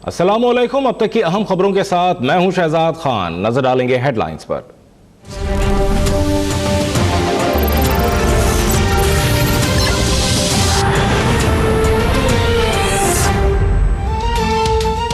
अस्सलामुअलैकुम। अब तक की अहम खबरों के साथ मैं हूं शहजाद खान। नजर डालेंगे हेडलाइंस पर।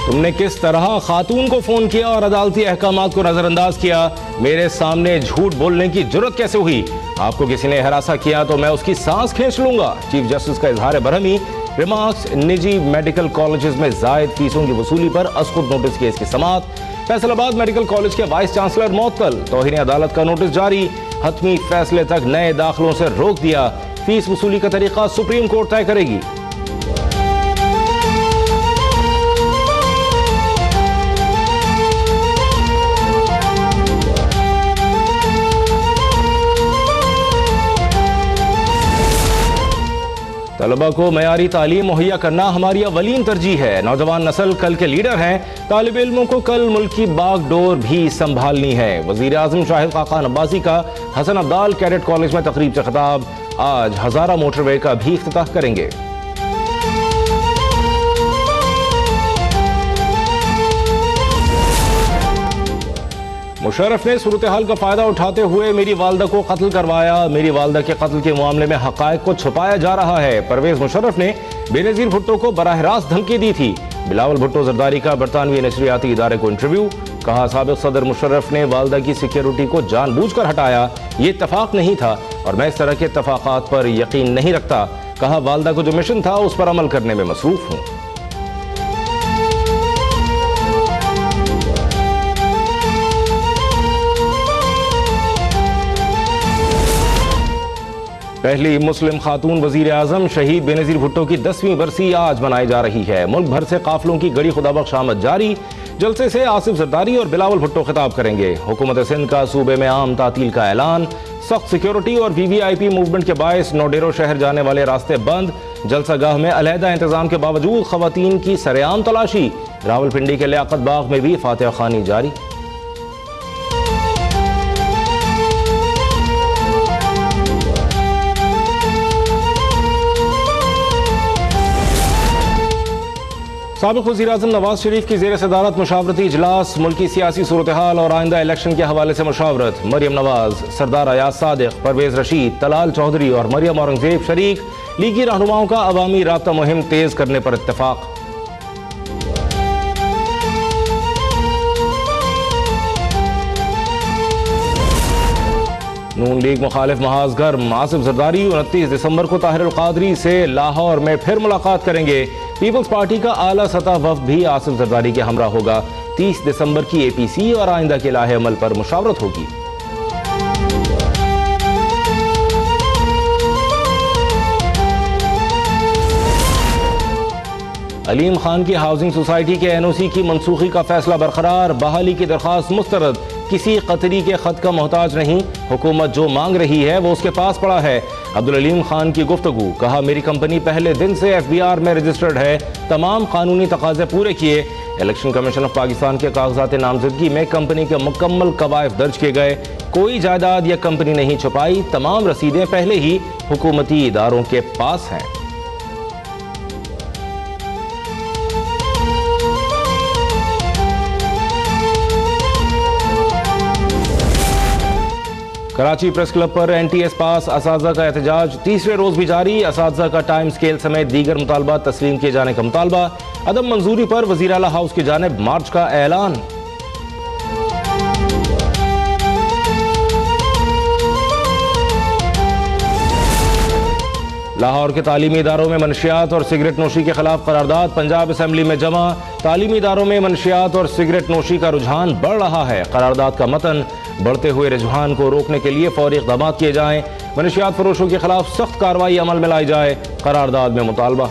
तुमने किस तरह खातून को फोन किया और अदालती अहकामात को नजरअंदाज किया? मेरे सामने झूठ बोलने की जुर्रत कैसे हुई? आपको किसी ने हरासा किया तो मैं उसकी सांस खींच लूंगा। चीफ जस्टिस का इजहार बरहमी। रिमार्क्स। निजी मेडिकल कॉलेजेस में जायद फीसों की वसूली पर अस्कुर नोटिस केस की समाअत। फैसलाबाद मेडिकल कॉलेज के वाइस चांसलर मुअत्तल। तौहीन अदालत का नोटिस जारी। हतमी फैसले तक नए दाखिलों से रोक दिया। फीस वसूली का तरीका सुप्रीम कोर्ट तय करेगी। तलबा को मयारी तालीम मुहैया करना हमारी अवलीन तरजीह है। नौजवान नस्ल कल के लीडर हैं। तालिब इल्मों को कल मुल्क की बागडोर भी संभालनी है। वजीर आजम शाहिद खाकान अब्बासी का हसन अब्दाल कैडेट कॉलेज में तकरीब से खिताब। आज हजारा मोटरवे का भी इफ्तिताह करेंगे। मुशर्रफ ने सूरत हाल का फायदा उठाते हुए मेरी वालदा को कत्ल करवाया। मेरी वालदा के कत्ल के मामले में हकायक को छुपाया जा रहा है। परवेज मुशर्रफ ने बेनजीर भुट्टो को बराह रास्त धमकी दी थी। बिलावल भुट्टो जरदारी का बरतानवी नशरियाती इदारे को इंटरव्यू। कहा, साबिक सदर मुशर्रफ ने वालदा की सिक्योरिटी को जानबूझकर हटाया। ये इत्तफाक नहीं था और मैं इस तरह के इत्तफाकात पर यकीन नहीं रखता। कहा, वालदा को जो मिशन था उस पर अमल करने में मसरूफ हूँ। पहली मुस्लिम खातून वजीर आजम शहीद बेनजीर भुट्टो की 10वीं बरसी आज मनाई जा रही है। मुल्क भर से काफिलों की गड़ी खुदाबख्श आमद जारी। जलसे से आसिफ जरदारी और बिलावल भुट्टो खिताब करेंगे। हुकूमत सिंध का सूबे में आम तातील का ऐलान। सख्त सिक्योरिटी और वीवीआईपी मूवमेंट के बायस नोडेरो शहर जाने वाले रास्ते बंद। जलसागाह में अलहदा इंतजाम के बावजूद खवातीन की सरेआम तलाशी। रावलपिंडी के लियाकत बाग में भी फातिहा खानी जारी। साबिक वज़ीर आज़म नवाज शरीफ की ज़ेर सदारत मुशावरती इजलास। मुल्की सियासी सूरत हाल और आइंदा इलेक्शन के हवाले से मुशावरत। मरियम नवाज, सरदार अयाज सादिक, परवेज रशीद, तलाल चौधरी और मरियम औरंगजेब शरीक। लीगी रहनुमाओं का अवामी राब्ता मुहिम तेज करने पर इत्तेफाक। नून लीग मुखालिफ महाज गर्म। आसिफ जरदारी 29 दिसंबर को ताहिर अल कादरी से लाहौर में फिर मुलाकात करेंगे। पीपल्स पार्टी का आला सतह वफ्द भी आसिफ जरदारी के हमरा होगा। 30 दिसंबर की एपीसी और आइंदा के लाहे अमल पर मुशावरत होगी। अलीम खान की हाउसिंग सोसाइटी के एनओसी की मनसूखी का फैसला बरकरार। बहाली की दरखास्त मुस्तरद। किसी कतरी के खत का मोहताज नहीं। हुकूमत जो मांग रही है वो उसके पास पड़ा है। अब्दुल अलीम खान की गुफ्तगू। कहा, मेरी कंपनी पहले दिन से एफबीआर में रजिस्टर्ड है। तमाम कानूनी तकाजे पूरे किए। इलेक्शन कमीशन ऑफ पाकिस्तान के कागजात नामजदगी में कंपनी के मुकम्मल कवायद दर्ज किए गए। कोई जायदाद या कंपनी नहीं छुपाई। तमाम रसीदें पहले ही हुकूमती इदारों के पास हैं। कराची प्रेस क्लब पर एनटीएस पास असातिज़ा का एहतजाज तीसरे रोज भी जारी। असातिज़ा का टाइम स्केल समेत दीगर मुतालबात तस्लीम किए जाने का मुतालबा। अदम मंजूरी पर वज़ीर आला हाउस की जानिब मार्च का ऐलान। लाहौर के तालीमी इदारों में मनशियात और सिगरेट नोशी के खिलाफ करारदाद पंजाब असम्बली में जमा। तालीमी इदारों में मनशियात और सिगरेट नोशी का रुझान बढ़ रहा है। करारदाद का मतन, बढ़ते हुए रुझान को रोकने के लिए फौरी इक़दाम किए जाएं। मनशियात फरोशों के खिलाफ सख्त कार्रवाई अमल में लाई जाए। करारदाद में मुतालबा।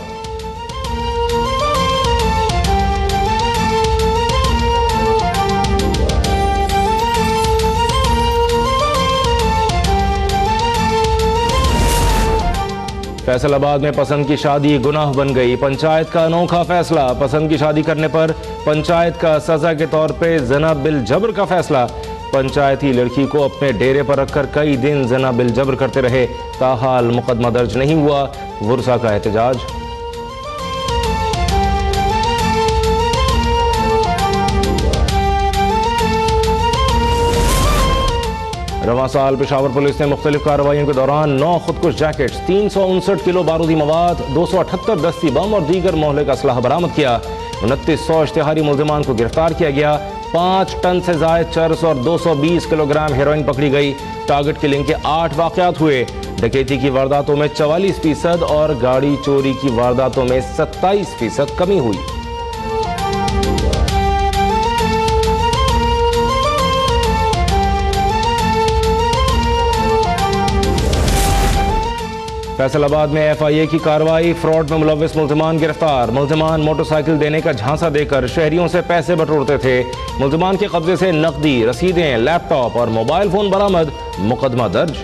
फैसलाबाद में पसंद की शादी गुनाह बन गई। पंचायत का अनोखा फैसला। पसंद की शादी करने पर पंचायत का सजा के तौर पे जना बिल जबर का फैसला। पंचायती लड़की को अपने डेरे पर रखकर कई दिन जना बिल जबर करते रहे। ताहाल मुकदमा दर्ज नहीं हुआ। वुरसा का एहतजाज। रवां साल पेशावर पुलिस ने मुख्तलिफ कार्रवाइयों के दौरान 9 खुदकुश जैकेट्स, 359 किलो बारूदी मवाद, 278 दस्ती बम और दीगर मोहल्ले का असलाह बरामद किया। 2900 इश्तिहारी मुल्जिमान को गिरफ्तार किया गया। 5 टन से जायद चरस और 220 किलोग्राम हेरोइन पकड़ी गई। टारगेट किलिंग के 8 वाकयात हुए। डकैती की वारदातों में 44% और गाड़ी चोरी की वारदातों में 27% कमी हुई। फैसलाबाद में FIA की कार्रवाई, फ्रॉड में मुलव्विस मुल्जिमान गिरफ्तार। मुल्जिमान मोटरसाइकिल देने का झांसा देकर शहरियों से पैसे बटोरते थे। मुल्जिमान के कब्जे से नकदी, रसीदें, लैपटॉप और मोबाइल फोन बरामद। मुकदमा दर्ज।